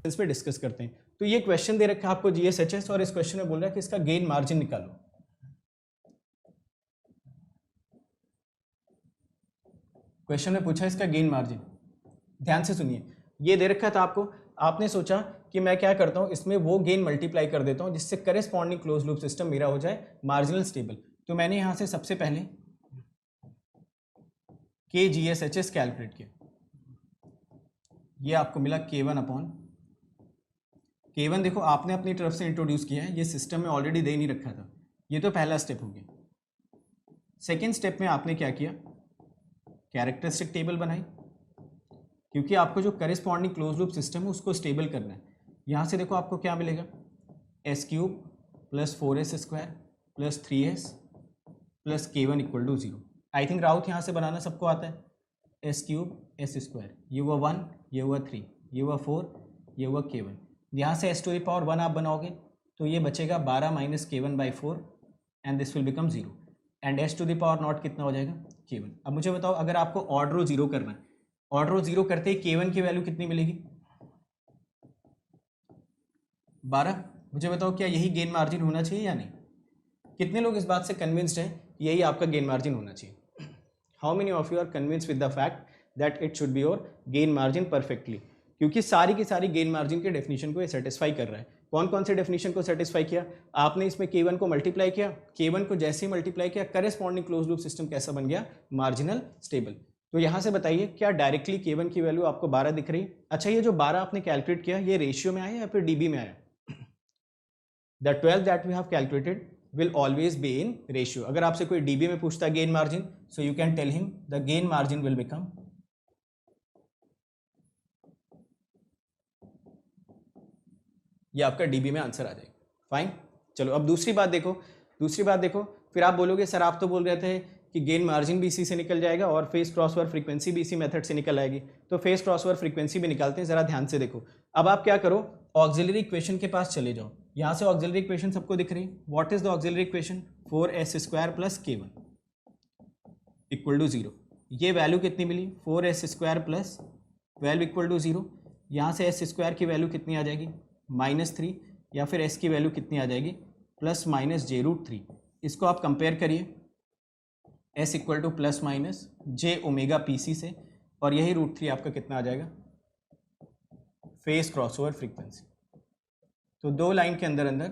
इस पे डिस्कस करते हैं। तो ये क्वेश्चन दे रखा है आपको जीएसएचएस, और इस क्वेश्चन में बोल रहा है कि इसका गेन मार्जिन निकालो। क्वेश्चन में पूछा इसका गेन मार्जिन, ध्यान से सुनिए। ये दे रखा था आपको, आपने सोचा कि मैं क्या करता हूँ, इसमें वो गेन मल्टीप्लाई कर देता हूँ जिससे करेस्पॉन्डिंग क्लोज लूप सिस्टम मेरा हो जाए मार्जिनल स्टेबल। तो मैंने यहाँ से सबसे पहले के G S H S calculate किया, ये आपको मिला K1 अपॉन K1। देखो आपने अपनी तरफ से इंट्रोड्यूस किया है, ये सिस्टम में ऑलरेडी दे नहीं रखा था, ये तो पहला स्टेप हो गया। सेकेंड स्टेप में आपने क्या किया, कैरेक्टरिस्टिक टेबल बनाई, क्योंकि आपको जो करेस्पॉन्डिंग क्लोज लूप सिस्टम है उसको स्टेबल करना है। यहाँ से देखो आपको क्या मिलेगा, S cube plus 4s square plus 3s plus K1 equal to 0। I think Routh यहाँ से बनाना सबको आता है, एस क्यूब एस स्क्वायर, ये हुआ 1, ये हुआ 3, ये हुआ 4, ये हुआ K1। यहाँ से s टू द पावर 1 आप बनाओगे तो ये बचेगा 12 minus K1/4 and this will become 0, and s to the power nought कितना हो जाएगा, K1। अब मुझे बताओ, अगर आपको ऑड रो 0 करना है, ऑड रो 0 करते ही K1 की वैल्यू कितनी मिलेगी, 12। मुझे बताओ क्या यही गेन मार्जिन होना चाहिए या नहीं? कितने लोग इस बात से कन्विंस्ड हैं यही आपका गेन मार्जिन होना चाहिए? How many of you are convinced with the fact that it should be your gain margin perfectly? क्योंकि सारी की सारी गेन मार्जिन के डेफिनेशन को ये सेटिस्फाई कर रहा है। कौन कौन से डेफिनेशन को सेटिस्फाई किया? आपने इसमें K1 को मल्टीप्लाई किया, K1 को जैसे ही मल्टीप्लाई किया करेस्पॉन्डिंग क्लोज लूप सिस्टम कैसा बन गया, मार्जिनल स्टेबल। तो यहाँ से बताइए क्या डायरेक्टली K1 की वैल्यू आपको 12 दिख रही है? अच्छा, ये जो 12 आपने कैलकुलेट किया ये रेशियो में आया या फिर डीबी में आया? The 12 that we have calculated will always be in ratio. अगर आपसे कोई डीबी में पूछता है gain margin, so you can tell him the gain margin will become, ये आपका डीबी में आंसर आ जाएगा। फाइन, चलो अब दूसरी बात देखो। फिर आप बोलोगे सर आप तो बोल रहे थे कि गेन मार्जिन भी इसी से निकल जाएगा और फेस क्रॉसओवर फ्रीक्वेंसी भी इसी मेथड से निकल आएगी। तो फेस क्रॉसओवर फ्रीक्वेंसी भी निकालते हैं, जरा ध्यान से देखो। अब आप क्या करो, ऑक्सिलरी इक्वेशन के पास चले जाओ। यहाँ से ऑक्सिलरी इक्वेशन सबको दिख रही है। What is the auxiliary equation? 4s square plus K1 equal to 0। ये वैल्यू कितनी मिली? 4s square plus 12 equal to 0। यहाँ से s स्क्वायर की वैल्यू कितनी आ जाएगी? -3, या फिर s की वैल्यू कितनी आ जाएगी? +-j√3। इसको आप कंपेयर करिए, s इक्वल टू +-j⍵pc से, और यही √3 आपका कितना आ जाएगा? Face crossover frequency. तो दो लाइन के अंदर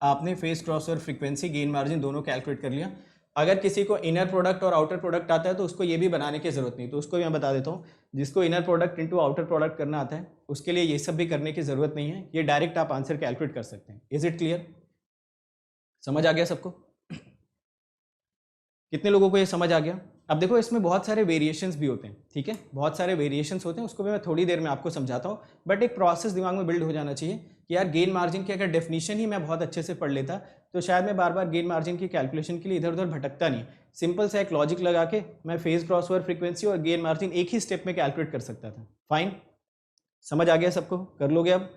आपने face crossover frequency, gain margin दोनों कैलकुलेट कर लिया। अगर किसी को इनर प्रोडक्ट और आउटर प्रोडक्ट आता है तो उसको ये भी बनाने की जरूरत नहीं, तो उसको मैं बता देता हूँ। जिसको inner product into outer product करना आता है उसके लिए ये सब भी करने की जरूरत नहीं है, ये डायरेक्ट आप आंसर कैलकुलेट कर सकते हैं। Is it clear? समझ आ गया सबको? कितने लोगों को ये समझ आ गया? अब देखो इसमें बहुत सारे वेरिएशंस भी होते हैं, ठीक है, बहुत सारे वेरिएशंस होते हैं, उसको भी मैं थोड़ी देर में आपको समझाता हूँ। बट एक प्रोसेस दिमाग में बिल्ड हो जाना चाहिए कि यार गेन मार्जिन की अगर डेफिनेशन ही मैं बहुत अच्छे से पढ़ लेता तो शायद मैं बार बार गेन मार्जिन की कैलकुलेशन के लिए इधर उधर भटकता नहीं। सिंपल सा एक लॉजिक लगा के मैं फेज क्रॉसओवर फ्रीक्वेंसी और गेन मार्जिन एक ही स्टेप में कैलकुलेट कर सकता था। फाइन, समझ आ गया सबको? कर लोगे अब?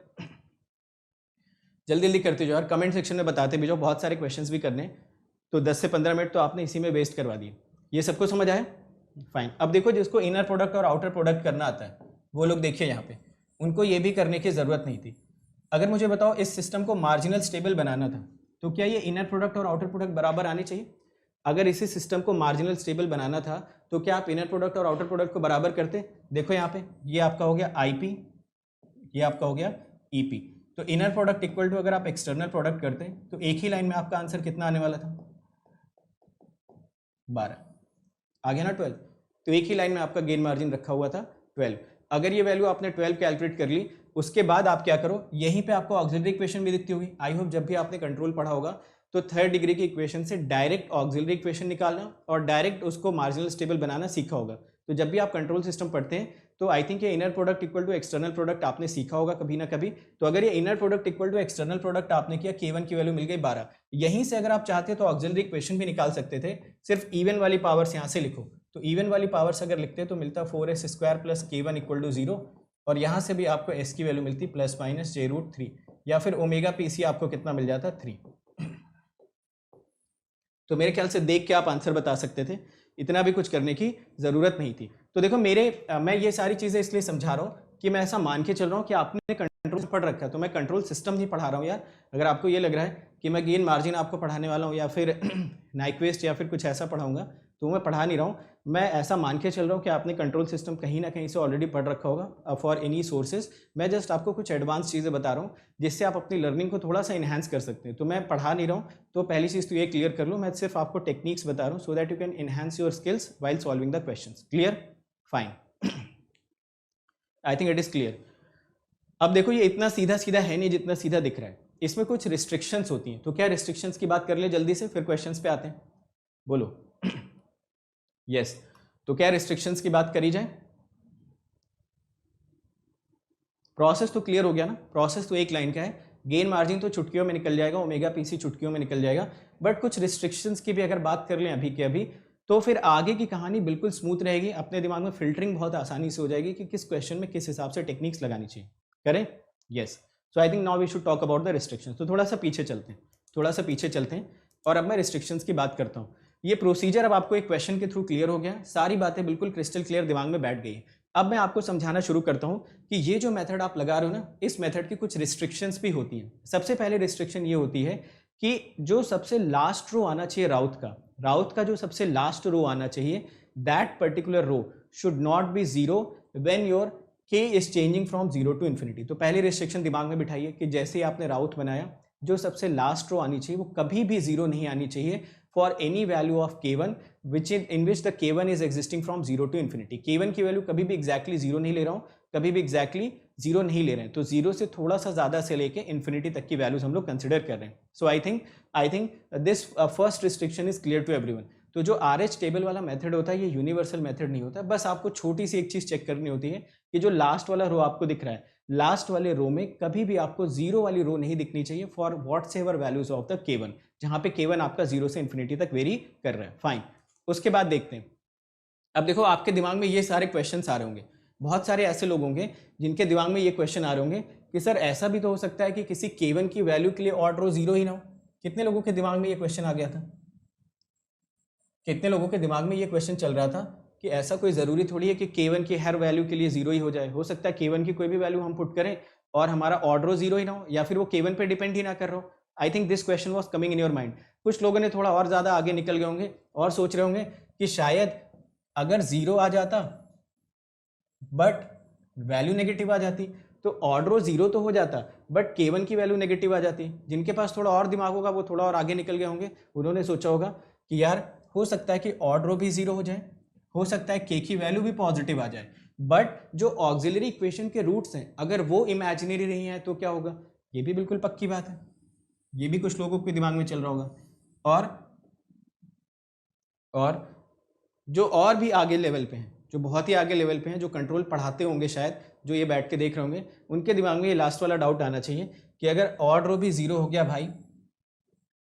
जल्दी जल्दी करते जाओ यार, कमेंट सेक्शन में बताते भी जाओ, बहुत सारे क्वेश्चंस भी करने, तो 10 से 15 मिनट तो आपने इसी में वेस्ट करवा दिए। ये सबको समझ आया? फाइन। अब देखो जिसको इनर प्रोडक्ट और आउटर प्रोडक्ट करना आता है वो लोग देखिए यहाँ पे, उनको ये भी करने की ज़रूरत नहीं थी। अगर मुझे बताओ इस सिस्टम को मार्जिनल स्टेबल बनाना था तो क्या ये इनर प्रोडक्ट और आउटर प्रोडक्ट बराबर आने चाहिए? अगर इसी सिस्टम को मार्जिनल स्टेबल बनाना था तो क्या आप इनर प्रोडक्ट और आउटर प्रोडक्ट को बराबर करते? देखो यहाँ पे ये आपका हो गया IP, ये आपका हो गया EP। तो इनर प्रोडक्ट इक्वल टू अगर आप एक्सटर्नल प्रोडक्ट करते तो एक ही लाइन में आपका आंसर कितना आने वाला था? 12 आ गया ना, 12। तो एक ही लाइन में आपका गेन मार्जिन रखा हुआ था 12। अगर ये वैल्यू आपने 12 कैलकुलेट कर ली, उसके बाद आप क्या करो, यहीं पे आपको ऑक्सिलरी इक्वेशन भी दिखती होगी। आई होप जब भी आपने कंट्रोल पढ़ा होगा तो थर्ड डिग्री की इक्वेशन से डायरेक्ट ऑक्सिलरी इक्वेशन निकालना और डायरेक्ट उसको मार्जिनल स्टेबल बनाना सीखा होगा। तो जब भी आप कंट्रोल सिस्टम पढ़ते हैं तो आई थिंक ये inner product equal to external product आपने सीखा होगा कभी ना कभी। तो अगर ये inner product equal to external product आपने किया, K1 की वैल्यू मिल गई 12। यहीं से अगर आप चाहते तो ऑक्सिलरी इक्वेशन भी निकाल सकते थे, सिर्फ इवन वाली पावर्स यहाँ से लिखो। तो इवन वाली पावर्स अगर लिखते तो मिलता 4s square plus K1 equal to 0, और यहाँ से भी आपको s की वैल्यू मिलती +-j√3, या फिर ⍵pc आपको कितना मिल जाता 3। तो मेरे ख्याल से देख के आप आंसर बता सकते थे, इतना भी कुछ करने की जरूरत नहीं थी। तो देखो मैं ये सारी चीजें इसलिए समझा रहा हूँ कि मैं ऐसा मान के चल रहा हूँ कि आपने कंट्रोल पढ़ रखा है, तो मैं कंट्रोल सिस्टम नहीं पढ़ा रहा हूँ यार। अगर आपको ये लग रहा है कि मैं गेन मार्जिन आपको पढ़ाने वाला हूँ या फिर नाइक्वेस्ट या फिर कुछ ऐसा पढ़ाऊंगा, तो मैं पढ़ा नहीं रहा हूँ। मैं ऐसा मान के चल रहा हूँ कि आपने कंट्रोल सिस्टम कहीं ना कहीं से ऑलरेडी पढ़ रखा होगा फॉर एनी सोर्सेज। मैं जस्ट आपको कुछ एडवांस चीज़ें बता रहा हूँ जिससे आप अपनी लर्निंग को थोड़ा सा इन्हांस कर सकते हैं। तो मैं पढ़ा नहीं रहा हूँ, तो पहली चीज़ तो ये क्लियर कर लो, मैं सिर्फ आपको टेक्निक्स बता रहा हूँ so that you can enhance your skills while solving the question. Clear? Fine, I think it is clear. अब देखो ये इतना सीधा सीधा है नहीं जितना सीधा दिख रहा है, इसमें कुछ रिस्ट्रिक्शंस होती हैं। तो क्या रिस्ट्रिक्शंस की बात कर ले जल्दी से, फिर क्वेश्चंस पे आते हैं, बोलो। यस तो क्या रिस्ट्रिक्शंस की बात करी जाए? प्रोसेस तो क्लियर हो गया ना, प्रोसेस तो एक लाइन का है, गेन मार्जिन तो चुटकियों में निकल जाएगा, ओमेगा पीसी चुटकियों में निकल जाएगा। बट कुछ रिस्ट्रिक्शंस की भी अगर बात कर लें अभी के अभी, तो फिर आगे की कहानी बिल्कुल स्मूथ रहेगी, अपने दिमाग में फिल्टरिंग बहुत आसानी से हो जाएगी कि किस क्वेश्चन में किस हिसाब से टेक्निक्स लगानी चाहिए। करें? Yes. So I think now we should talk about the restrictions. तो थोड़ा सा पीछे चलते हैं और अब मैं रिस्ट्रिक्शंस की बात करता हूँ। ये प्रोसीजर अब आपको एक क्वेश्चन के थ्रू क्लियर हो गया, सारी बातें बिल्कुल क्रिस्टल क्लियर दिमाग में बैठ गई। अब मैं आपको समझाना शुरू करता हूँ कि ये जो मेथड आप लगा रहे हो ना, इस मेथड की कुछ रिस्ट्रिक्शंस भी होती हैं। सबसे पहले रिस्ट्रिक्शन ये होती है कि जो सबसे लास्ट रो आना चाहिए राउथ का जो सबसे लास्ट रो आना चाहिए, that particular row should not be zero when your K is changing from zero to infinity. तो पहली रिस्ट्रिक्शन दिमाग में बिठाइए कि जैसे ही आपने राउथ बनाया, जो सबसे लास्ट रो आनी चाहिए वो कभी भी जीरो नहीं आनी चाहिए for any value of k1 which in which the k1 is existing from zero to infinity. k1 की वैल्यू कभी भी एग्जैक्टली जीरो नहीं ले रहा हूँ, कभी भी एग्जैक्टली जीरो नहीं ले रहे हैं, तो जीरो से थोड़ा सा ज्यादा से लेके इन्फिनिटी तक की वैल्यूज हम लोग कंसिडर कर रहे हैं। So I think this first restriction is clear to everyone. तो जो RH टेबल वाला मेथड होता है ये यूनिवर्सल मेथड नहीं होता, बस आपको छोटी सी एक चीज चेक करनी होती है कि जो लास्ट वाला रो आपको दिख रहा है, लास्ट वाले रो में कभी भी आपको जीरो वाली रो नहीं दिखनी चाहिए for what's ever values of the k1, जहां पे k1 आपका जीरो से इन्फिनिटी तक वेरी कर रहा है। फाइन, उसके बाद देखते हैं। अब देखो आपके दिमाग में ये सारे क्वेश्चंस आ रहे होंगे, बहुत सारे ऐसे लोग होंगे जिनके दिमाग में ये क्वेश्चन आ रहे होंगे कि सर ऐसा भी तो हो सकता है कि किसी k1 की वैल्यू के लिए ऑड रो जीरो ही ना हो। कितने लोगों के दिमाग में ये क्वेश्चन आ गया था? कितने लोगों के दिमाग में ये क्वेश्चन चल रहा था कि ऐसा कोई ज़रूरी थोड़ी है कि k1 की हर वैल्यू के लिए जीरो ही हो जाए, हो सकता है k1 की कोई भी वैल्यू हम पुट करें और हमारा ऑड रो जीरो ही ना हो, या फिर वो k1 पे डिपेंड ही ना कर रहा हो। आई think this question was coming in your mind. कुछ लोगों ने थोड़ा और ज़्यादा आगे निकल गए होंगे और सोच रहे होंगे कि शायद अगर जीरो आ जाता बट वैल्यू नेगेटिव आ जाती तो ऑड रो जीरो तो हो जाता बट k1 की वैल्यू नेगेटिव आ जाती। जिनके पास थोड़ा और दिमाग होगा वो थोड़ा और आगे निकल गए होंगे, उन्होंने सोचा होगा कि यार हो सकता है कि ऑड रो भी जीरो हो जाए, हो सकता है k की वैल्यू भी पॉजिटिव आ जाए, बट जो ऑक्सिलरी इक्वेशन के रूट्स हैं अगर वो इमेजिनरी नहीं है तो क्या होगा? ये भी बिल्कुल पक्की बात है, ये भी कुछ लोगों के दिमाग में चल रहा होगा। और जो और भी आगे लेवल पे हैं, जो बहुत ही आगे लेवल पे हैं, जो कंट्रोल पढ़ाते होंगे शायद, जो ये बैठ के देख रहे होंगे, उनके दिमाग में ये लास्ट वाला डाउट आना चाहिए कि अगर ऑड रो भी जीरो हो गया भाई,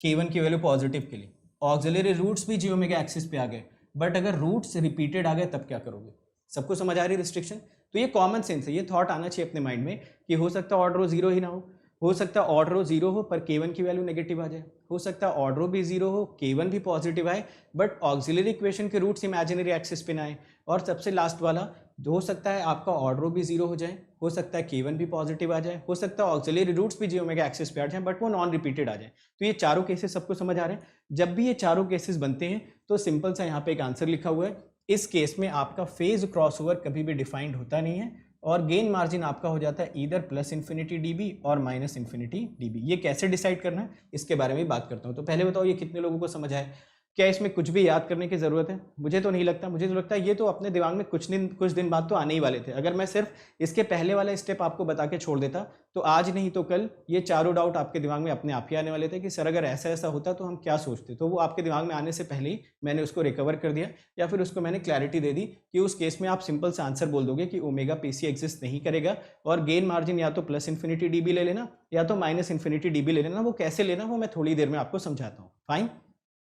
k1 की वैल्यू पॉजिटिव के लिए, ऑक्सिलरी रूट्स भी जियो मेगा एक्सिस पे आ गए, बट अगर रूट्स रिपीटेड आ गए तब क्या करोगे? सबको समझ आ रही रिस्ट्रिक्शन? तो ये कॉमन सेंस है, ये थॉट आना चाहिए अपने माइंड में कि हो सकता है ऑड रो जीरो ही ना हो सकता है ऑड रो जीरो हो पर k1 की वैल्यू नेगेटिव आ जाए, हो सकता है ऑड रो भी जीरो हो k1 भी पॉजिटिव आए बट ऑक्सिलरी इक्वेशन के रूट्स इमेजिनरी एक्सिस पे ना आए, और सबसे लास्ट वाला हो सकता है आपका ऑड रो भी जीरो हो जाए, हो सकता है k1 भी पॉजिटिव आ जाए, हो सकता है ऑक्सिलरी रूट्स भी जियो मेगा एक्सिस पे आ जाए बट वो नॉन रिपीटेड आ जाए। तो ये चारों केसेस सबको समझ आ रहे हैं? जब भी ये चारों केसेस बनते हैं तो सिंपल सा यहाँ पे एक आंसर लिखा हुआ है, इस केस में आपका फेज क्रॉसओवर कभी भी डिफाइंड होता नहीं है और गेन मार्जिन आपका हो जाता है इधर प्लस इन्फिनिटी dB और माइनस इन्फिनिटी dB। ये कैसे डिसाइड करना है इसके बारे में बात करता हूँ। तो पहले बताओ ये कितने लोगों को समझ आए? क्या इसमें कुछ भी याद करने की ज़रूरत है? मुझे तो नहीं लगता, मुझे तो लगता है ये तो अपने दिमाग में कुछ दिन बाद तो आने ही वाले थे। अगर मैं सिर्फ इसके पहले वाला स्टेप आपको बता के छोड़ देता तो आज नहीं तो कल ये चारों डाउट आपके दिमाग में अपने आप ही आने वाले थे कि सर अगर ऐसा ऐसा होता तो हम क्या सोचते। तो वो आपके दिमाग में आने से पहले ही मैंने उसको रिकवर कर दिया या फिर उसको मैंने क्लैरिटी दे दी कि उस केस में आप सिंपल सा आंसर बोल दोगे कि ओमेगा पीसी एग्जिस्ट नहीं करेगा और गेन मार्जिन या तो प्लस इन्फिनिटी dB ले लेना या तो माइनस इन्फिनिटी dB ले लेना। वो कैसे लेना वो मैं थोड़ी देर में आपको समझाता हूँ। फाइन,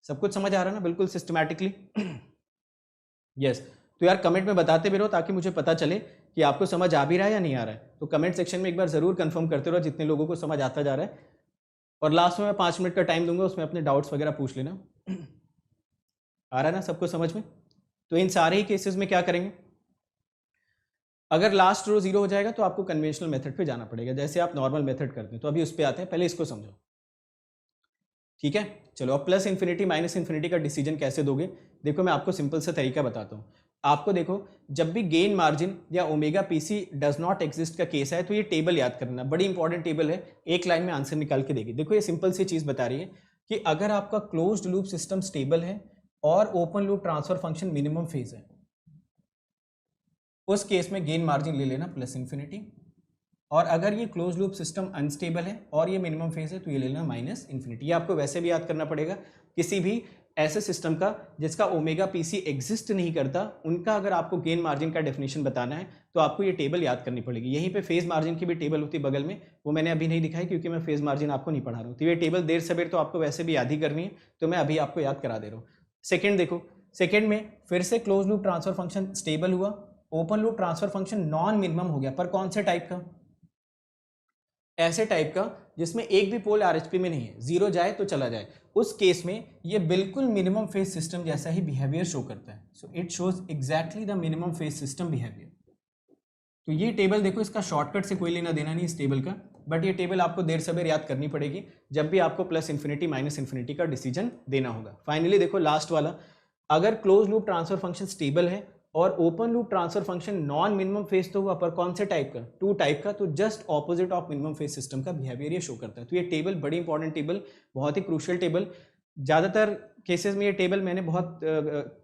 सब कुछ समझ आ रहा है ना बिल्कुल सिस्टमैटिकली? यस तो यार कमेंट में बताते भी रहो ताकि मुझे पता चले कि आपको समझ आ भी रहा है या नहीं आ रहा है। तो कमेंट सेक्शन में एक बार जरूर कंफर्म करते रहो जितने लोगों को समझ आता जा रहा है, और लास्ट में मैं 5 मिनट का टाइम दूंगा, उसमें अपने डाउट्स वगैरह पूछ लेना। आ रहा है ना सबको समझ में? तो इन सारे ही केसेस में क्या करेंगे, अगर लास्ट रो जीरो हो जाएगा तो आपको कन्वेंशनल मेथड पे जाना पड़ेगा, जैसे आप नॉर्मल मेथड करते हैं। तो अभी उस पर आते हैं, पहले इसको समझो, ठीक है। चलो अब प्लस इन्फिनिटी माइनस इन्फिनिटी का डिसीजन कैसे दोगे, देखो मैं आपको सिंपल सा तरीका बताता हूँ। आपको देखो, जब भी गेन मार्जिन या omega PC does not exist का केस है, तो ये टेबल याद करना, बड़ी इंपॉर्टेंट टेबल है, एक लाइन में आंसर निकाल के देगी। देखो ये सिंपल सी चीज बता रही है कि अगर आपका क्लोज्ड लूप सिस्टम स्टेबल है और open loop transfer function minimum phase है, उस केस में गेन मार्जिन ले लेना प्लस इन्फिनिटी। और अगर ये क्लोज लूप सिस्टम अनस्टेबल है और ये मिनिमम फेज है, तो ये ले लेना माइनस इन्फिनिटी। ये आपको वैसे भी याद करना पड़ेगा, किसी भी ऐसे सिस्टम का जिसका ओमेगा पीसी एग्जिस्ट नहीं करता, उनका अगर आपको गेन मार्जिन का डेफिनेशन बताना है तो आपको ये टेबल याद करनी पड़ेगी। यहीं पे फेज मार्जिन की भी टेबल होती है बगल में, वो मैंने अभी नहीं दिखाई क्योंकि मैं फेज मार्जिन आपको नहीं पढ़ा रहा हूँ। तो ये टेबल देर सवेर तो आपको वैसे भी याद ही करनी है, तो मैं अभी आपको याद करा दे रहा हूँ। सेकेंड देखो, सेकेंड में फिर से close loop transfer function stable हुआ, open loop transfer function non minimum हो गया, पर कौन से टाइप का, ऐसे टाइप का जिसमें एक भी पोल आरएचपी में नहीं है, जीरो जाए तो चला जाए, उस केस में ये बिल्कुल मिनिमम फेज सिस्टम जैसा ही बिहेवियर शो करता है। So it shows exactly the minimum phase system behaviour. तो ये टेबल देखो, इसका शॉर्टकट से कोई लेना देना नहीं इस टेबल का, बट ये टेबल आपको देर सवेर याद करनी पड़ेगी जब भी आपको प्लस इन्फिनिटी माइनस इन्फिनिटी का डिसीजन देना होगा। फाइनली देखो लास्ट वाला, अगर close loop transfer function stable है और open loop transfer function non minimum phase तो हुआ, पर कौन से टाइप का, टू टाइप का, तो just opposite of minimum phase system का बिहेवियर ये शो करता है। तो ये टेबल बड़ी इंपॉर्टेंट टेबल, बहुत ही क्रूशियल टेबल। ज़्यादातर केसेस में ये टेबल मैंने बहुत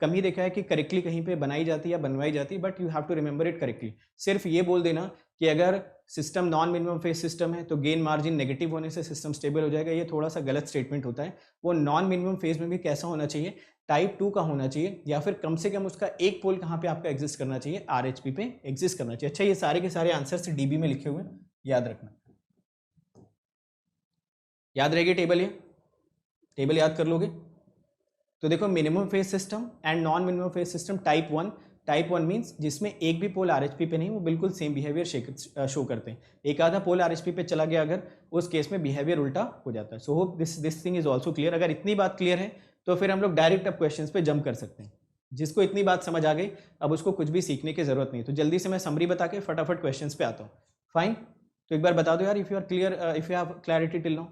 कम ही देखा है कि करेक्टली कहीं पे बनाई जाती है या बनवाई जाती है, but you have to remember it correctly. सिर्फ ये बोल देना कि अगर system non minimum phase system है तो गेन मार्जिन नेगेटिव होने से सिस्टम स्टेबल हो जाएगा, ये थोड़ा सा गलत स्टेटमेंट होता है। वो नॉन मिनिमम फेज में भी कैसा होना चाहिए, टाइप 2 का होना चाहिए, या फिर कम से कम उसका एक पोल कहाँ पे आपका एग्जिस्ट करना चाहिए, आरएचपी पे एग्जिस्ट करना चाहिए। अच्छा, ये सारे के सारे आंसर डीबी में लिखे हुए हैं, याद रखना, याद रहेगी टेबल, ये टेबल याद कर लोगे तो देखो, minimum phase system and non minimum phase system type 1, type 1 means जिसमें एक भी पोल आरएचपी पे नहीं, वो बिल्कुल सेम बिहेवियर शो करते हैं। एक आधा पोल आरएचपी पे चला गया अगर, उस केस में बिहेवियर उल्टा हो जाता है। So hope this thing is also clear. अगर इतनी बात क्लियर है तो फिर हम लोग डायरेक्ट अब क्वेश्चंस पे जंप कर सकते हैं। जिसको इतनी बात समझ आ गई, अब उसको कुछ भी सीखने की जरूरत नहीं। तो जल्दी से मैं समरी बता के फटाफट क्वेश्चंस पे आता हूँ। फाइन, तो एक बार बता दो यार, if you are clear, if you have clarity till now,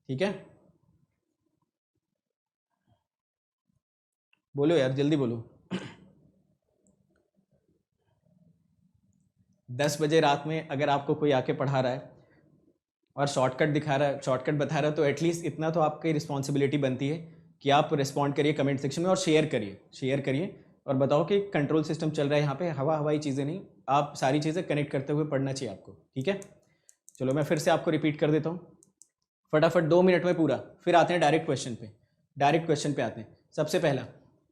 ठीक है, बोलो यार, जल्दी बोलो। 10 बजे रात में अगर आपको कोई आके पढ़ा रहा है और शॉर्टकट दिखा रहा है, शॉर्टकट बता रहा है, तो एटलीस्ट इतना तो आपकी रिस्पॉन्सिबिलिटी बनती है कि आप रिस्पॉन्ड करिए कमेंट सेक्शन में और शेयर करिए, शेयर करिए और बताओ कि कंट्रोल सिस्टम चल रहा है यहाँ पे, हवाई चीज़ें नहीं, आप सारी चीज़ें कनेक्ट करते हुए पढ़ना चाहिए आपको, ठीक है। चलो मैं फिर से आपको रिपीट कर देता हूँ फटाफट 2 मिनट में पूरा, फिर आते हैं डायरेक्ट क्वेश्चन पे। डायरेक्ट क्वेश्चन पे आते हैं। सबसे पहला,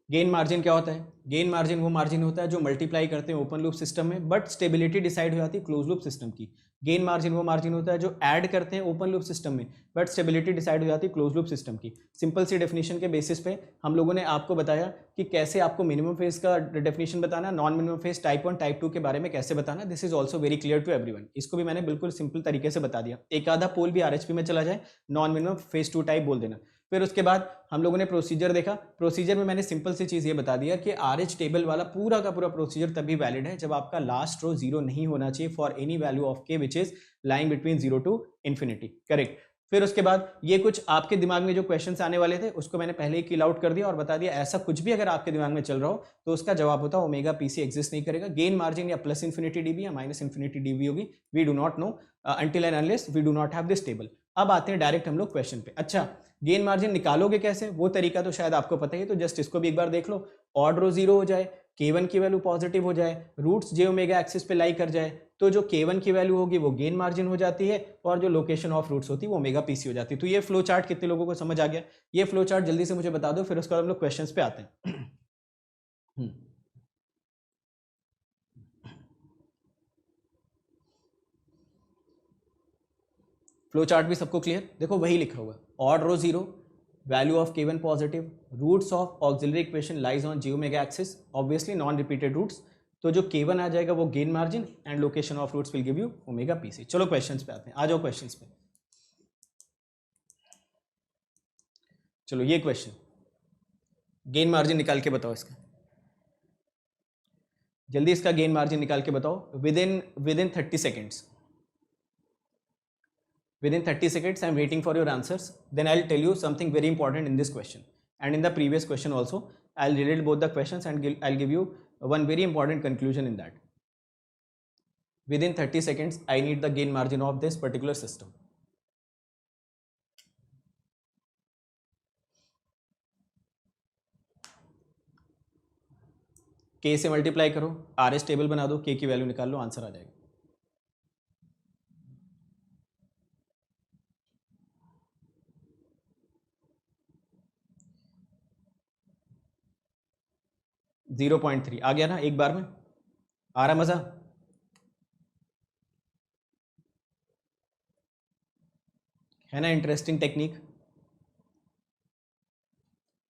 गेन मार्जिन क्या होता है? गेन मार्जिन वो मार्जिन होता है जो मल्टीप्लाई करते हैं ओपन लूप सिस्टम में, बट स्टेबिलिटी डिसाइड हो जाती है क्लोज लूप सिस्टम की। गेन मार्जिन वो मार्जिन होता है जो ऐड करते हैं ओपन लूप सिस्टम में, बट स्टेबिलिटी डिसाइड हो जाती है क्लोज लूप सिस्टम की। सिंपल सी डेफिनेशन के बेसिस पे हम लोगों ने आपको बताया कि कैसे आपको मिनिमम फेज का डेफिनेशन बताना, non minimum phase, type 1 type 2 के बारे में कैसे बताना। This is also very clear to everyone. इसको भी मैंने बिल्कुल सिंपल तरीके से बता दिया। एक आधा पोल भी आरएचपी में चला जाए, नॉन मिनिमम फेज 2 टाइप बोल देना। फिर उसके बाद हम लोगों ने प्रोसीजर देखा। प्रोसीजर में मैंने सिंपल सी चीज़ ये बता दिया कि आरएच टेबल वाला पूरा का पूरा प्रोसीजर तभी वैलिड है जब आपका लास्ट रो जीरो नहीं होना चाहिए for any value of K which is lying between 0 to infinity, correct. फिर उसके बाद ये कुछ आपके दिमाग में जो क्वेश्चंस आने वाले थे उसको मैंने पहले ही किल आउट कर दिया और बता दिया ऐसा कुछ भी अगर आपके दिमाग में चल रहा हो तो उसका जवाब होता है ओमेगा पीसी एग्जिस्ट नहीं करेगा। गेन मार्जिन या प्लस इन्फिनिटी डीबी या माइनस इन्फिनिटी डीबी होगी, we do not know until and unless we do not have this table. अब आते हैं डायरेक्ट हम लोग क्वेश्चन पे। अच्छा, गेन मार्जिन निकालोगे कैसे, वो तरीका तो शायद आपको पता ही है, तो जस्ट इसको भी एक बार देख लो। ऑड रो जीरो हो जाए, K1 की वैल्यू पॉजिटिव हो जाए, रूट्स जे ओमेगा एक्सिस पे लाई कर जाए, तो जो K1 की वैल्यू होगी वो गेन मार्जिन हो जाती है और जो लोकेशन ऑफ रूट्स होती है वो ओमेगा पीसी हो जाती है। तो ये फ्लो चार्ट कितने लोगों को समझ आ गया? ये फ्लो चार्ट जल्दी से मुझे बता दो, फिर उसके बाद हम लोग क्वेश्चंस पे आते हैं। फ्लो चार्ट भी सबको क्लियर? देखो वही लिखा हुआ, odd row zero, value of K1 positive, roots of auxiliary equation lies on J omega axis, obviously non repeated roots, तो जो K1 आ जाएगा वो gain margin and location of roots will give you omega PC. चलो questions पे आते हैं, आ जाओ क्वेश्चंस पे। चलो ये क्वेश्चन, गेन मार्जिन निकाल के बताओ इसका। जल्दी इसका गेन मार्जिन निकाल के बताओ with in 30 seconds. Within 30 seconds, I am waiting for your answers. Then I'll tell you something very important in this question. And in the previous question also, I'll relate both the questions and I'll give you one very important conclusion in that. Within 30 seconds, I need the gain margin of this particular system. K से multiply करो, RS table बना दो, K की value निकाल लो, answer आ जाएगा. .3 आ गया ना एक बार में? आ रहा मजा? है ना इंटरेस्टिंग टेक्निक?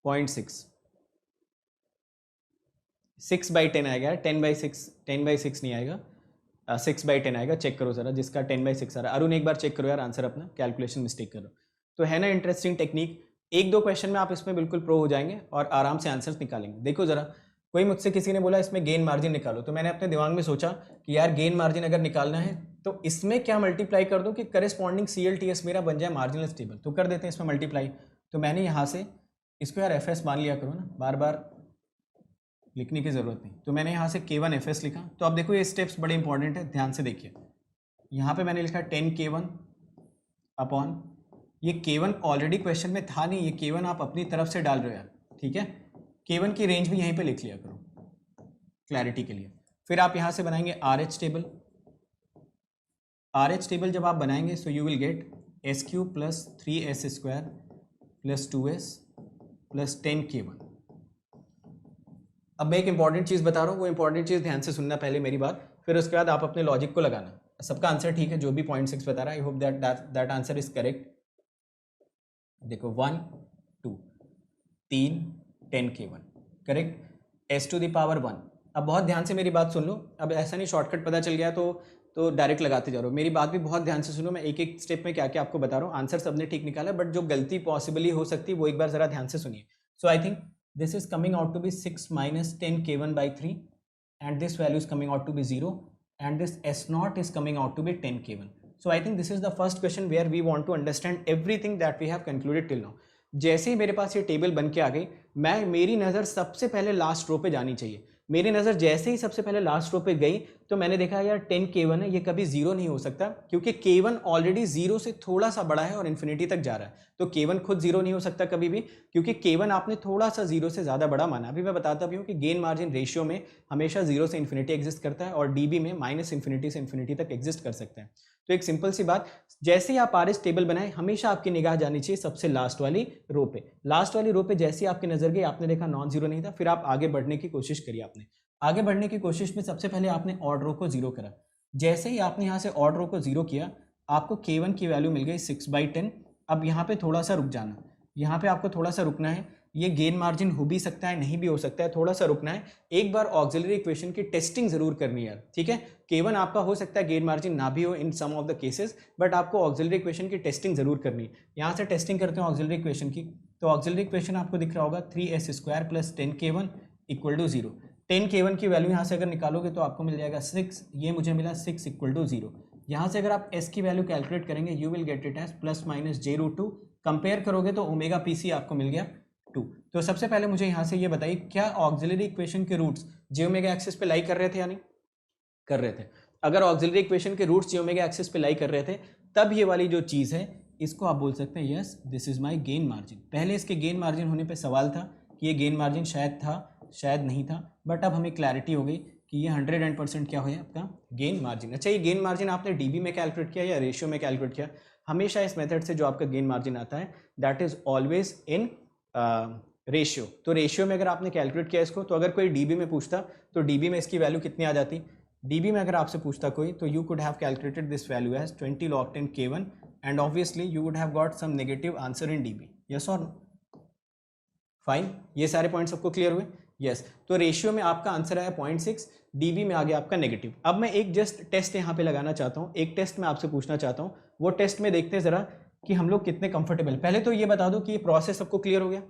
0.6 6/10 आएगा. 10/6 नहीं आएगा, 6/10 आएगा. चेक करो जरा, जिसका 10/6 आ रहा है. अरुण एक बार चेक करो यार आंसर अपना, कैलकुलेशन मिस्टेक करो. तो है ना इंटरेस्टिंग टेक्निक. एक दो क्वेश्चन में आप इसमें बिल्कुल प्रो हो जाएंगे और आराम से आंसर्स निकालेंगे. देखो जरा, कोई मुझसे किसी ने बोला इसमें गेन मार्जिन निकालो, तो मैंने अपने दिमाग में सोचा कि यार गेन मार्जिन अगर निकालना है तो इसमें क्या मल्टीप्लाई कर दो कि करस्पॉन्डिंग CLTS मेरा बन जाए मार्जिनल टेबल. तो कर देते हैं इसमें मल्टीप्लाई. तो मैंने यहाँ से इसको यार FS मान लिया करो ना, बार बार लिखने की ज़रूरत नहीं. तो मैंने यहाँ से K1 FS लिखा. तो अब देखो ये स्टेप्स बड़े इंपॉर्टेंट है, ध्यान से देखिए. यहाँ पे मैंने लिखा 10K1 अपॉन, ये K1 ऑलरेडी क्वेश्चन में था नहीं, ये K1 आप अपनी तरफ से डाल रहे हो यार, ठीक है. K1 की रेंज भी यहीं पे लिख लिया करो क्लैरिटी के लिए. फिर आप यहाँ से बनाएंगे RH टेबल. RH टेबल जब आप बनाएंगे so you will gate SQ plus 3S² plus 2S plus 10K1. अब मैं एक इंपॉर्टेंट चीज़ बता रहा हूँ, वो इंपॉर्टेंट चीज़ ध्यान से सुनना पहले मेरी बात, फिर उसके बाद आप अपने लॉजिक को लगाना. सबका आंसर ठीक है जो भी 0.6 बता रहा है. I hope that answer is correct. देखो 1 2 3 10K1 करेक्ट. S⁻1. अब बहुत ध्यान से मेरी बात सुन लो. अब ऐसा नहीं शॉर्टकट पता चल गया तो डायरेक्ट लगाते जा रहे हो. मेरी बात भी बहुत ध्यान से सुनो. मैं एक एक स्टेप में क्या क्या आपको बता रहा हूँ. आंसर सबने ठीक निकाला, बट जो गलती पॉसिबली हो सकती है वो एक बार जरा ध्यान से सुनिए. So I think this is coming out to be 6 minus 10K1/3 and this value is coming out to be 0 and this S0 is coming out to be 10K1. So I think this is the first question where we want to understand everything that we have concluded till now. जैसे ही मेरे पास ये table बन के आ गई, मेरी नज़र सबसे पहले लास्ट रो पे जानी चाहिए. मेरी नज़र जैसे ही सबसे पहले लास्ट रो पे गई तो मैंने देखा यार 10K1 है, ये कभी जीरो नहीं हो सकता क्योंकि K1 ऑलरेडी जीरो से थोड़ा सा बड़ा है और इन्फिनिटी तक जा रहा है. तो K1 खुद जीरो नहीं हो सकता कभी भी, क्योंकि K1 आपने थोड़ा सा जीरो से ज़्यादा बड़ा माना. अभी मैं बताता भी हूँ कि गेन मार्जिन रेशियो में हमेशा जीरो से इन्फिनिटी एग्जिस्ट करता है और DB में माइनस इन्फिनिटी से इन्फिनिटी तक एग्जिस्ट कर सकता है. तो एक सिंपल सी बात, जैसे ही आप RS टेबल बनाए हमेशा आपकी निगाह जानी चाहिए सबसे लास्ट वाली रो पे. लास्ट वाली रो पे जैसे ही आपकी नजर गई, आपने देखा नॉन जीरो नहीं था, फिर आप आगे बढ़ने की कोशिश करी. आपने आगे बढ़ने की कोशिश में सबसे पहले आपने ऑड रो को जीरो करा. जैसे ही आपने यहाँ से ऑड रो को जीरो किया, आपको K1 की वैल्यू मिल गई 6/10. अब यहाँ पे थोड़ा सा रुक जाना, यहाँ पे आपको थोड़ा सा रुकना है. ये गेन मार्जिन हो भी सकता है, नहीं भी हो सकता है, थोड़ा सा रुकना है. एक बार ऑक्सिलरी इक्वेशन की टेस्टिंग जरूर करनी है, ठीक है. K1 आपका हो सकता है गेन मार्जिन ना भी हो इन सम ऑफ द केसेस, बट आपको ऑक्सिलरी इक्वेशन की टेस्टिंग जरूर करनी है. यहाँ से टेस्टिंग करते हैं ऑक्सिलरी इक्वेशन की. तो ऑक्सिलरी इक्वेशन आपको दिख रहा होगा 3S² plus 10K1 equal to 0. 10K1 की वैल्यू यहाँ से अगर निकालोगे तो आपको मिल जाएगा 6. ये मुझे मिला 6 इक्वल टू 0. यहाँ से अगर आप S की वैल्यू कैलकुलेट करेंगे you will get it as plus minus J√2. Compare करोगे तो ओमेगा PC आपको मिल गया 2. तो सबसे पहले मुझे यहाँ से ये बताइए, क्या ऑक्सिलरी इक्वेशन के रूट्स J ओमेगा एक्सिस पे लाई कर रहे थे या नहीं कर रहे थे? अगर ऑक्सिलरी इक्वेशन के रूट्स J ओमेगा एक्सिस पे लाई कर रहे थे, तब ये वाली जो चीज़ है इसको आप बोल सकते हैं yes this is my gain margin. पहले इसके गेन मार्जिन होने पर सवाल था कि ये गेन मार्जिन शायद था शायद नहीं था, बट अब हमें क्लैरिटी हो गई कि ये 100% क्या हो आपका गेन मार्जिन. अच्छा, ये गेन मार्जिन आपने DB में कैलकुलेट किया या रेशियो में कैलकुलेट किया? हमेशा इस मेथड से जो आपका गेन मार्जिन आता है that is always in ratio. तो रेशियो में अगर आपने कैलकुलेट किया इसको, तो अगर कोई DB में पूछता तो DB में इसकी वैल्यू कितनी आ जाती? DB में अगर आपसे पूछता कोई तो you could have calculated this value as 20 log 10 K1 and obviously you would have got some negative answer in DB. Yes और नो? फाइन, ये सारे पॉइंट्स सबको क्लियर हुए? यस. तो रेशियो में आपका आंसर आया 0.6, DB में आ गया आपका नेगेटिव. अब मैं एक जस्ट टेस्ट यहाँ पे लगाना चाहता हूँ, एक टेस्ट मैं आपसे पूछना चाहता हूँ. वो टेस्ट में देखते हैं जरा कि हम लोग कितने कंफर्टेबल. पहले तो ये बता दो कि ये प्रोसेस सबको क्लियर हो गया.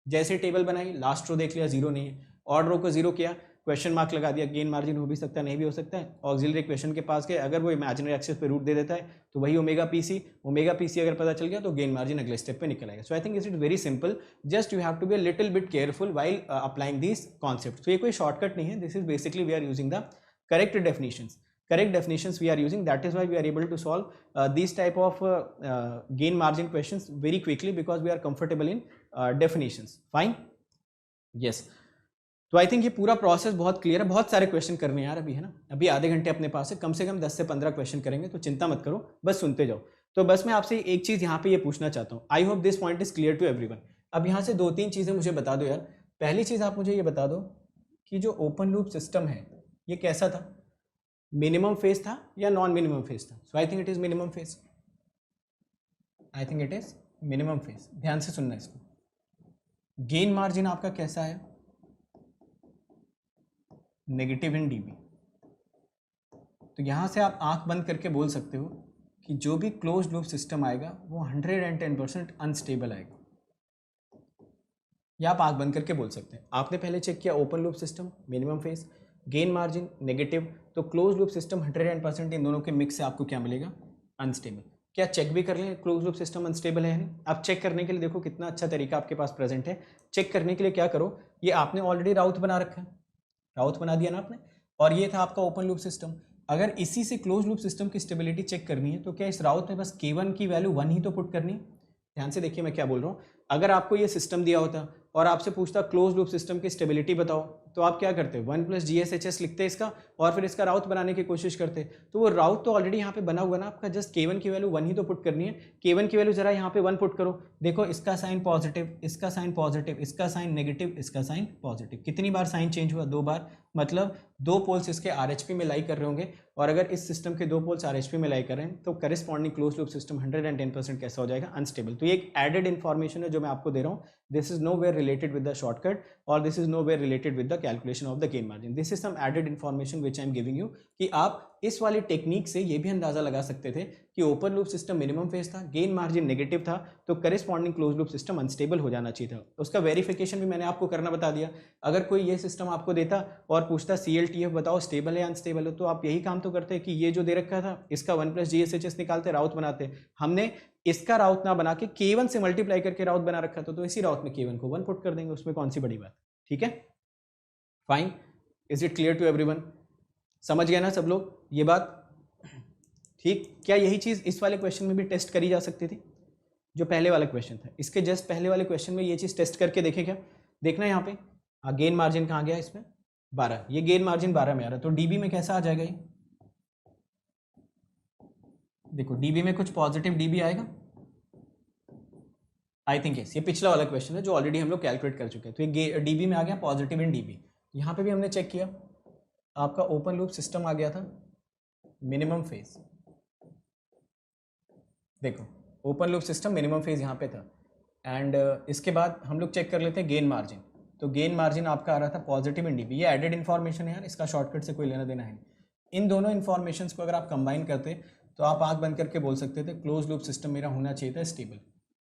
जैसे टेबल बनाई, लास्ट रो देख लिया जीरो नहीं है, ऑड रो को जीरो किया, क्वेश्चन मार्क लगा दिया, गेन मार्जिन हो भी सकता है नहीं भी हो सकता है, ऑक्सिलरी इक्वेशन के पास गए, अगर वो इमेजिनरी एक्सिस पे रूट दे देता है तो वही ओमेगा पीसी अगर पता चल गया तो गेन मार्जिन अगले स्टेप पे निकल आएगा. So I think it's very simple, just you have to be a little bit careful while applying this concept. तो ये कोई शॉर्टकट नहीं है, this is basically we are using the correct definitions we are using. That is why we are able to solve these type of gain margin questions very quickly, because we are comfortable in definitions. Fine, yes. तो I think ये पूरा process बहुत clear है. बहुत सारे question करने यार अभी, है ना, अभी आधे घंटे अपने पास है, कम से कम 10 से 15 क्वेश्चन करेंगे, तो चिंता मत करो, बस सुनते जाओ. तो बस मैं आपसे एक चीज़ यहाँ पे ये पूछना चाहता हूँ. I hope this point is clear to everyone. अब यहाँ से 2-3 चीज़ें मुझे बता दो यार. पहली चीज़ आप मुझे ये बता दो कि जो ओपन लूप सिस्टम है ये कैसा था, मिनिमम फेज था या नॉन मिनिमम फेज था? So I think it is minimum phase. I think it is minimum phase. ध्यान से सुनना इसको. गेन मार्जिन आपका कैसा है? Negative in dB. तो यहां से आप आंख बंद करके बोल सकते हो कि जो भी क्लोज लूप सिस्टम आएगा वो 110% अनस्टेबल आएगा. या आप आंख बंद करके बोल सकते हैं. आपने पहले चेक किया open loop system minimum phase, gain margin negative, तो क्लोज लूप सिस्टम 110%, इन दोनों के मिक्स से आपको क्या मिलेगा? अनस्टेबल. क्या चेक भी कर लें क्लोज लूप सिस्टम अनस्टेबल है? आप चेक करने के लिए देखो कितना अच्छा तरीका आपके पास प्रेजेंट है. चेक करने के लिए क्या करो, ये आपने ऑलरेडी राउट बना रखा है, राउट बना दिया ना आपने, और ये था आपका ओपन लूप सिस्टम. अगर इसी से क्लोज लूप सिस्टम की स्टेबिलिटी चेक करनी है तो क्या इस राउट में बस K1 की वैल्यू 1 ही तो पुट करनी है? ध्यान से देखिए मैं क्या बोल रहा हूँ. अगर आपको ये सिस्टम दिया होता और आपसे पूछता क्लोज लूप सिस्टम की स्टेबिलिटी बताओ, तो आप क्या करते? 1 + GSHS लिखते इसका और फिर इसका राउट बनाने की कोशिश करते. तो वो राउट तो ऑलरेडी यहाँ पे बना हुआ ना आपका, जस्ट K1 की वैल्यू 1 ही तो पुट करनी है. K1 की वैल्यू जरा यहाँ पे 1 पुट करो. देखो इसका साइन पॉजिटिव, इसका साइन पॉजिटिव, इसका साइन नेगेटिव, इसका साइन पॉजिटिव. कितनी बार साइन चेंज हुआ? 2 बार. मतलब 2 पोल्स इसके RHP में लाई कर रहे होंगे, और अगर इस सिस्टम के 2 पोल्स RHP में लाई कर रहे हैं तो करेस्पॉन्डिंग क्लोज लूप सिस्टम 110% कैसा हो जाएगा? अनस्टेबल. तो ये एक एडेड इन्फॉर्मेशन है जो मैं आपको दे रहा हूँ. This is nowhere related with the shortcut, और this is nowhere related with the calculation of the gain margin. This is some added information which I am giving you, कि आप इस वाली टेक्निक से ये भी अंदाजा लगा सकते थे कि open loop system minimum phase था, गेन मार्जिन नेगेटिव था, तो corresponding close loop system unstable हो जाना चाहिए था. उसका वेरिफिकेशन भी मैंने आपको करना बता दिया. अगर कोई ये सिस्टम आपको देता और पूछता CLTF बताओ स्टेबल है अनस्टेबल है, तो आप यही काम तो करते कि ये जो दे रखा था इसका 1 + GSHS निकालते, राउट बनाते. हमने इसका राउट ना बना के K1 से मल्टीप्लाई करके राउट बना रखा था, तो इसी राउट में K1 को 1 पुट कर देंगे, उसमें कौन सी बड़ी बात. ठीक है, fine. Is it clear to everyone? समझ गए ना सब लोग ये बात? ठीक. क्या यही चीज़ इस वाले क्वेश्चन में भी टेस्ट करी जा सकती थी? जो पहले वाला क्वेश्चन था, इसके जस्ट पहले वाले क्वेश्चन में ये चीज़ टेस्ट करके देखें. क्या देखना है यहाँ पे? हाँ, गेन मार्जिन कहाँ गया इसमें? 12. ये गेन मार्जिन 12 में आ रहा है, तो डीबी में कैसा आ जाएगा ये? देखो डीबी में कुछ पॉजिटिव डीबी आएगा. I think yes. ये पिछला वाला क्वेश्चन है जो ऑलरेडी हम लोग कैलकुलेट कर चुके हैं. तो ये डीबी में आ गया पॉजिटिव इन डीबी. यहाँ पे भी हमने चेक किया, आपका ओपन लूप सिस्टम आ गया था मिनिमम फेज. देखो open loop system minimum phase यहाँ पे था, एंड इसके बाद हम लोग चेक कर लेते हैं गेन मार्जिन. तो गेन मार्जिन आपका आ रहा था पॉजिटिव इन डीबी. ये एडेड इन्फॉर्मेशन है यार, इसका शॉर्टकट से कोई लेना देना है. इन दोनों इन्फॉर्मेशन को अगर आप कंबाइन करते तो आप आंख बंद करके बोल सकते थे क्लोज लूप सिस्टम मेरा होना चाहिए था स्टेबल.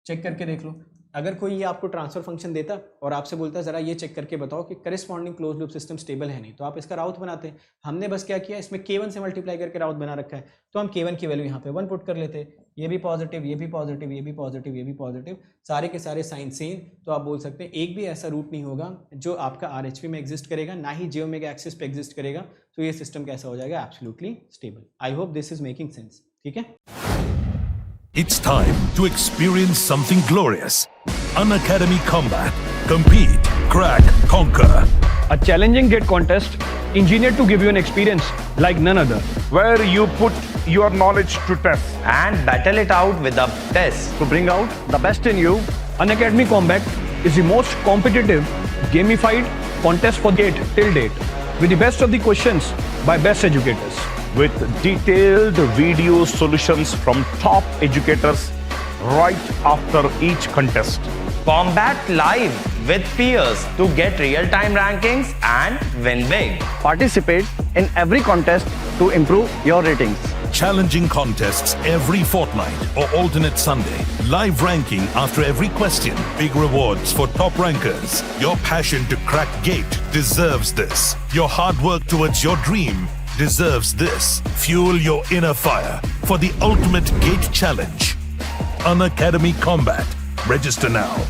चेक करके देख लो. अगर कोई ये आपको ट्रांसफर फंक्शन देता और आपसे बोलता जरा ये चेक करके बताओ कि corresponding close loop system stable है नहीं, तो आप इसका राउट बनाते. हमने बस क्या किया, इसमें K1 से मल्टीप्लाई करके राउट बना रखा है, तो हम K1 की वैल्यू यहाँ पे 1 पुट कर लेते. ये भी पॉजिटिव, ये भी पॉजिटिव, ये भी पॉजिटिव, ये भी पॉजिटिव, सारे के सारे साइन सेम. तो आप बोल सकते हैं एक भी ऐसा रूट नहीं होगा जो आपका RHP में एग्जिस्ट करेगा, ना ही j ओमेगा एक्सिस पे एग्जिस्ट करेगा. तो ये सिस्टम कैसा हो जाएगा? Absolutely stable. I hope this is making sense. ठीक है. It's time to experience something glorious. Unacademy Combat. Compete, crack, conquer. A challenging gate contest engineered to give you an experience like none other. Where you put your knowledge to test. and battle it out with a test. To bring out the best in you, Unacademy Combat is the most competitive, gamified contest for gate till date, with the best of the questions by best educators. With detailed video solutions from top educators right after each contest. Combat live with peers to get real-time rankings and win big. Participate in every contest to improve your ratings. Challenging contests every fortnight or alternate Sunday. Live ranking after every question. Big rewards for top rankers. Your passion to crack GATE deserves this. Your hard work towards your dream deserves this. Fuel your inner fire for the ultimate GATE challenge. Unacademy Combat. Register now.